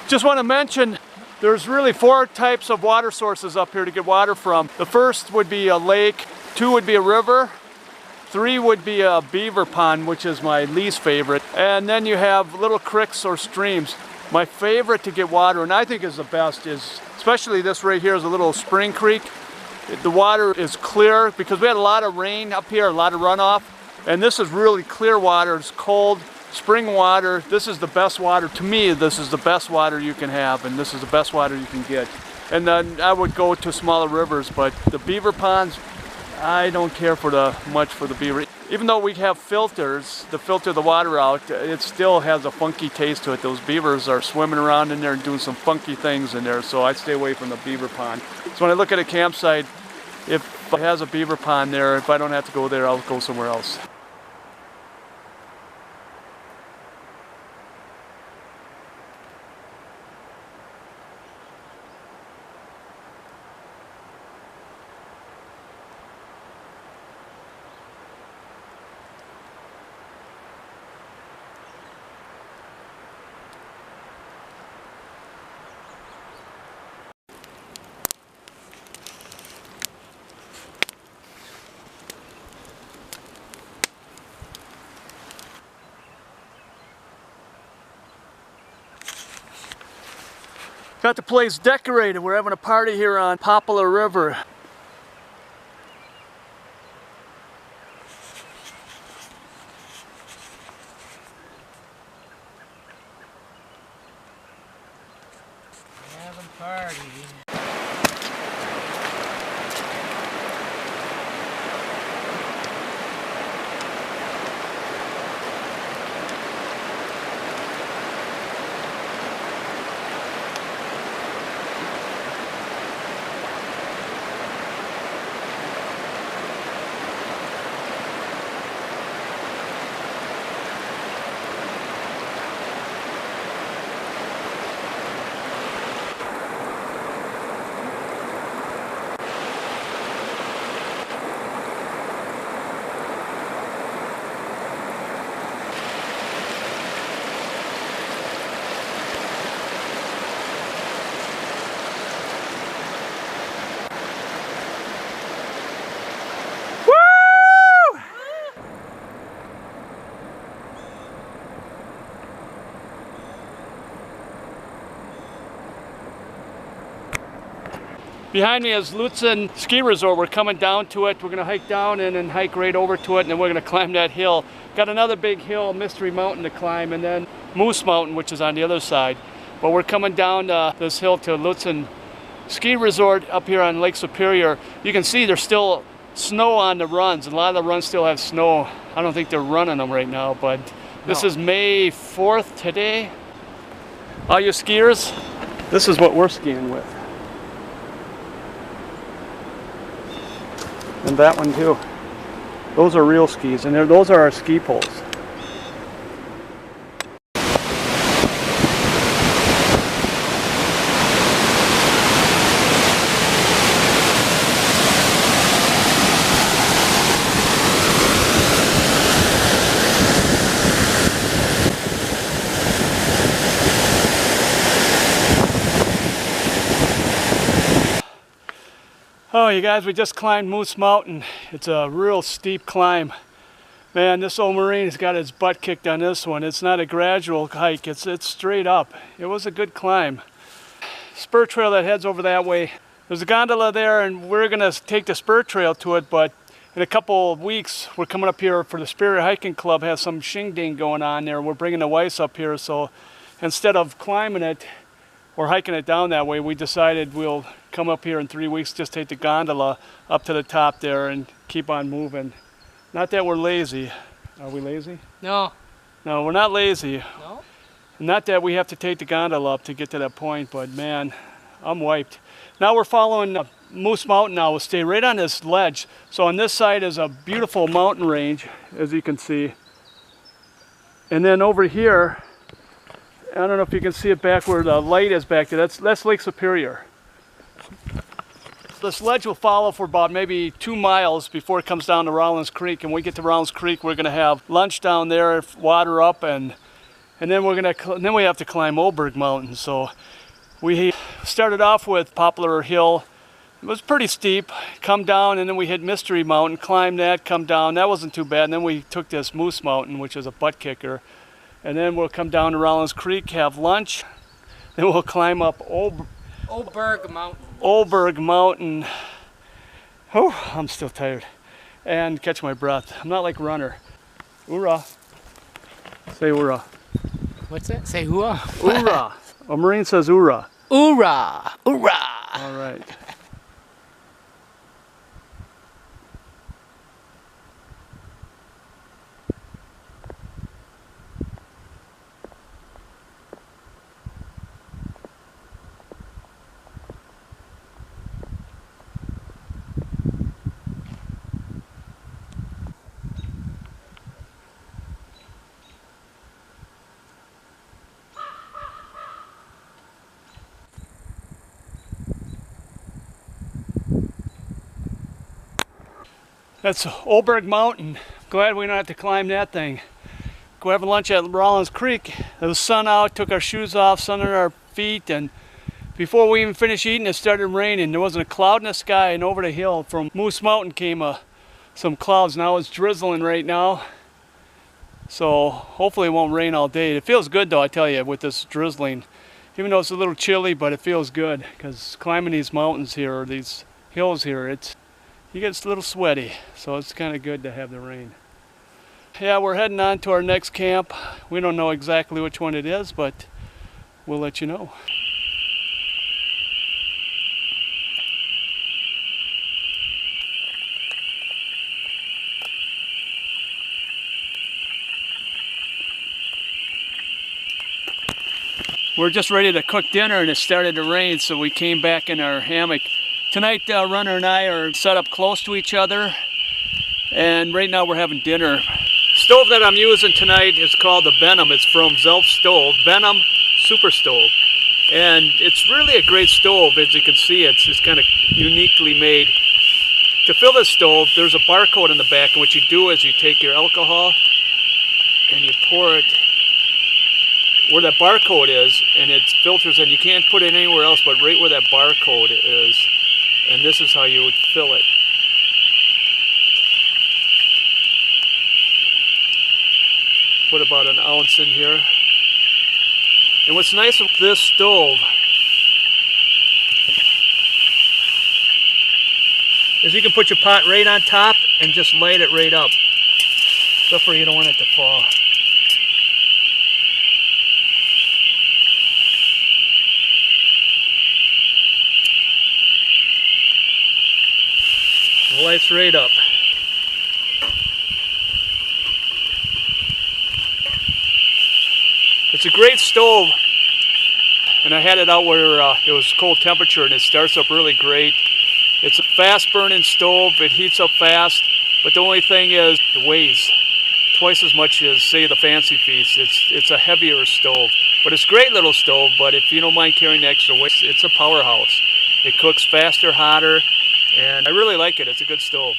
Just want to mention, there's really 4 types of water sources up here to get water from. The first would be a lake, 2 would be a river, 3 would be a beaver pond, which is my least favorite. And then you have little creeks or streams. My favorite to get water, and I think is the best, is especially this right here is a little spring creek. The water is clear because we had a lot of rain up here, a lot of runoff. And this is really clear water, it's cold. Spring water, this is the best water. To me, this is the best water you can have, and this is the best water you can get. And then I would go to smaller rivers, but the beaver ponds, I don't care much for the beaver. Even though we have filters to filter the water out, it still has a funky taste to it. Those beavers are swimming around in there and doing some funky things in there, so I stay away from the beaver pond. So when I look at a campsite, if it has a beaver pond there, if I don't have to go there, I'll go somewhere else. Got the place decorated. We're having a party here on Poplar River. Having a party. Behind me is Lütza Ski Resort. We're coming down to it. We're going to hike down and then hike right over to it, and then we're going to climb that hill. Got another big hill, Mystery Mountain, to climb, and then Moose Mountain, which is on the other side. But we're coming down this hill to Lütza Ski Resort up here on Lake Superior. You can see there's still snow on the runs. A lot of the runs still have snow. I don't think they're running them right now, but this is May 4th today. All you skiers, this is what we're skiing with. And that one too. Those are real skis, and those are our ski poles. Oh, you guys, we just climbed Moose Mountain. It's a real steep climb. Man, this old Marine's got his butt kicked on this one. It's not a gradual hike, it's straight up. It was a good climb. Spur trail that heads over that way. There's a gondola there, and we're gonna take the spur trail to it, but in a couple of weeks, we're coming up here for the Spirit Hiking Club, has some shindig going on there. We're bringing the wives up here, so instead of climbing it, or hiking it down that way, we decided we'll come up here in 3 weeks, just take the gondola up to the top there and keep on moving. Not that we're lazy. Are we lazy? No. No, we're not lazy. No? Not that we have to take the gondola up to get to that point, but man, I'm wiped. Now we're following Moose Mountain now. We'll stay right on this ledge. So on this side is a beautiful mountain range, as you can see. And then over here, I don't know if you can see it back where the light is back there. That's Lake Superior. This ledge will follow for about maybe 2 miles before it comes down to Rollins Creek. And when we get to Rollins Creek, we're going to have lunch down there, water up, and and then then we have to climb Oberg Mountain. So we started off with Poplar Hill. It was pretty steep. Come down, and then we hit Mystery Mountain, climbed that, come down. That wasn't too bad. And then we took this Moose Mountain, which is a butt kicker. And then we'll come down to Rollins Creek, have lunch. Then we'll climb up Oberg Mountain. Oberg Mountain. Oh, I'm still tired. And catch my breath. I'm not like a runner. Hoorah. Say hoorah. What's that? Say hoorah. Hoorah. A Marine says hoorah. Hoorah. Hoorah. All right. That's Oberg Mountain. Glad we don't have to climb that thing. Go have lunch at Rollins Creek. There was sun out, took our shoes off, sun on our feet, and before we even finished eating, it started raining. There wasn't a cloud in the sky, and over the hill from Moose Mountain came some clouds. Now it's drizzling right now. So hopefully it won't rain all day. It feels good though, I tell you, with this drizzling. Even though it's a little chilly, but it feels good, because climbing these mountains here, or these hills here, you get a little sweaty, so it's kind of good to have the rain. Yeah, we're heading on to our next camp. We don't know exactly which one it is, but we'll let you know. We're just ready to cook dinner and it started to rain, so we came back in our hammock. Tonight, Runner and I are set up close to each other, and right now we're having dinner. Stove that I'm using tonight is called the Venom. It's from Zelf Stove, Venom Super Stove. And it's really a great stove. As you can see, it's kind of uniquely made. To fill this stove, there's a barcode in the back, and what you do is you take your alcohol and you pour it where that barcode is, and it filters, and you can't put it anywhere else but right where that barcode is. And this is how you would fill it. Put about an ounce in here. And what's nice with this stove is you can put your pot right on top and just light it right up. Except for you don't want it to fall. The light's right up. It's a great stove, and I had it out where it was cold temperature, and it starts up really great. It's a fast burning stove, it heats up fast, but the only thing is it weighs twice as much as, say, the Fancy Feast. It's a heavier stove, but it's a great little stove. But if you don't mind carrying the extra weight, it's a powerhouse. It cooks faster, hotter, and I really like it. It's a good stove.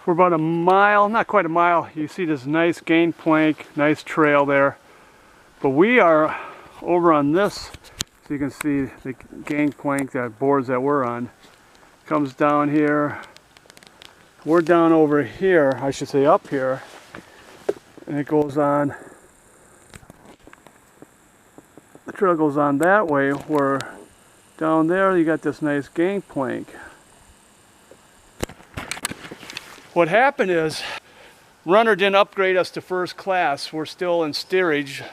For about a mile, not quite a mile, you see this nice gangplank, nice trail there. But we are over on this, so you can see the gangplank, that boards that we're on. Comes down here. We're down over here, I should say up here. And it goes on, the trail goes on that way, where down there you got this nice gangplank. What happened is, Runner didn't upgrade us to first class. We're still in steerage,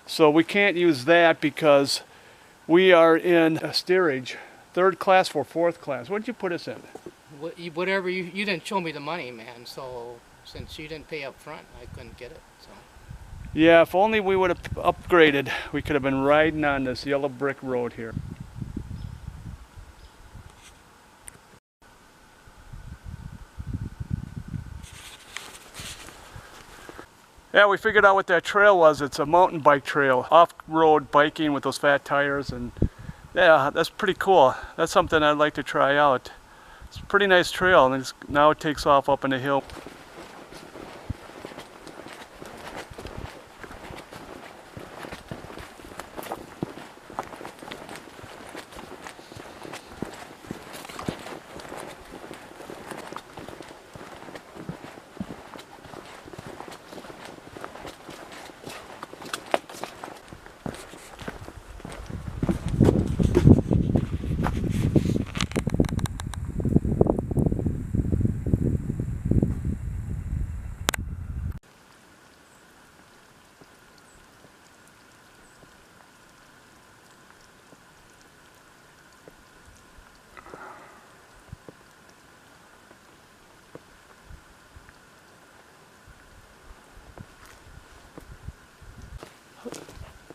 so we can't use that because we are in steerage. Third class or fourth class. What did you put us in? Whatever you didn't show me the money, man. So since you didn't pay up front, I couldn't get it. So. Yeah, if only we would have upgraded, we could have been riding on this yellow brick road here. Yeah, we figured out what that trail was. It's a mountain bike trail, off-road biking with those fat tires, and yeah, that's pretty cool. That's something I'd like to try out. It's a pretty nice trail, and now it takes off up in the hill.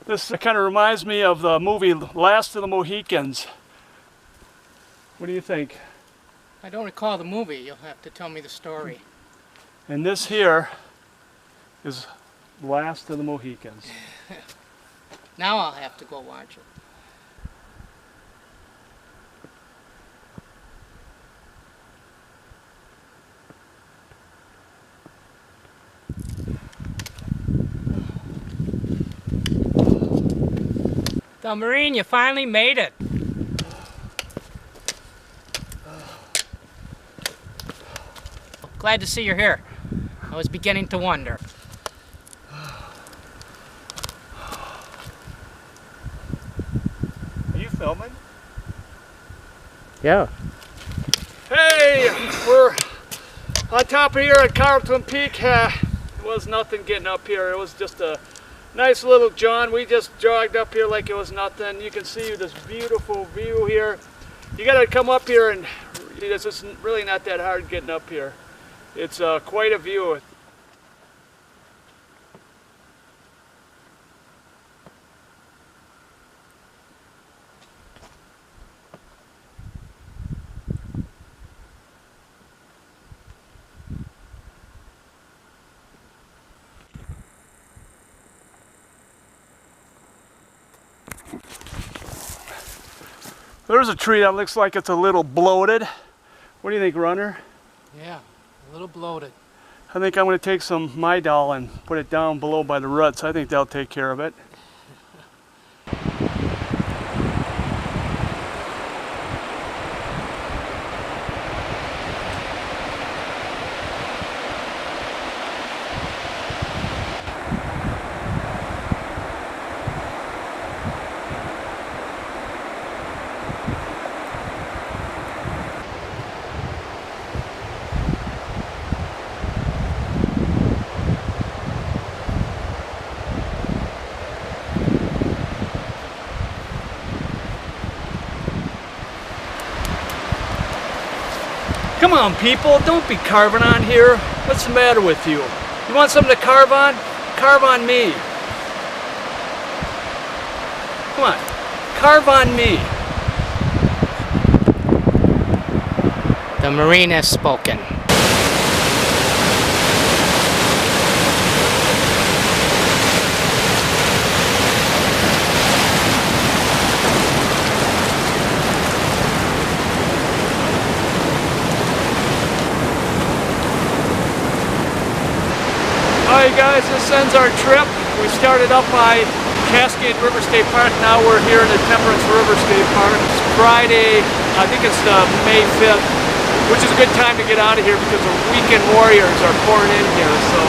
This kind of reminds me of the movie Last of the Mohicans. What do you think? I don't recall the movie. You'll have to tell me the story. And this here is Last of the Mohicans. Now I'll have to go watch it. So, Marine, you finally made it. Glad to see you're here. I was beginning to wonder. Are you filming? Yeah. Hey, we're on top of here at Carlton Peak. It was nothing getting up here. It was just a nice little jaunt. We just jogged up here like it was nothing. You can see this beautiful view here. You gotta come up here, and it's just really not that hard getting up here. It's quite a view. There's a tree that looks like it's a little bloated. What do you think, runner? Yeah, a little bloated. I think I'm going to take some Midol and put it down below by the roots. I think they'll take care of it. Come on, people, don't be carving on here. What's the matter with you? You want something to carve on? Carve on me. Come on, carve on me. The Marine has spoken. Alright guys, this ends our trip. We started up by Cascade River State Park. Now we're here in the Temperance River State Park. It's Friday, I think it's May 5th, which is a good time to get out of here because the weekend warriors are pouring in here. So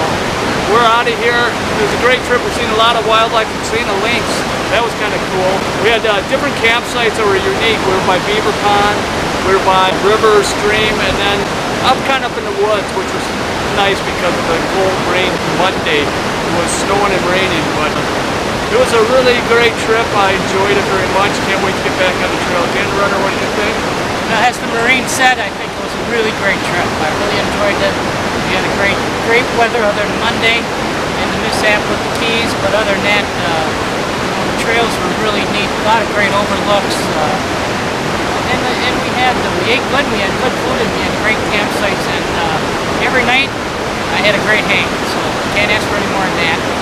we're out of here. It was a great trip. We've seen a lot of wildlife. We've seen the lynx. That was kind of cool. We had different campsites that were unique. We were by Beaver Pond, we were by river, stream, and then up kind of up in the woods, which was nice because of the cold rain Monday. It was snowing and raining, but it was a really great trip. I enjoyed it very much. Can't wait to get back on the trail again. Runner, what do you think? Now, as the Marine said, I think it was a really great trip. I really enjoyed it. We had a great weather other than Monday and the mishap with the keys, but other than that, the trails were really neat. A lot of great overlooks. And we ate good. We had good food and we had great campsites. And every night I had a great hang, so can't ask for any more than that.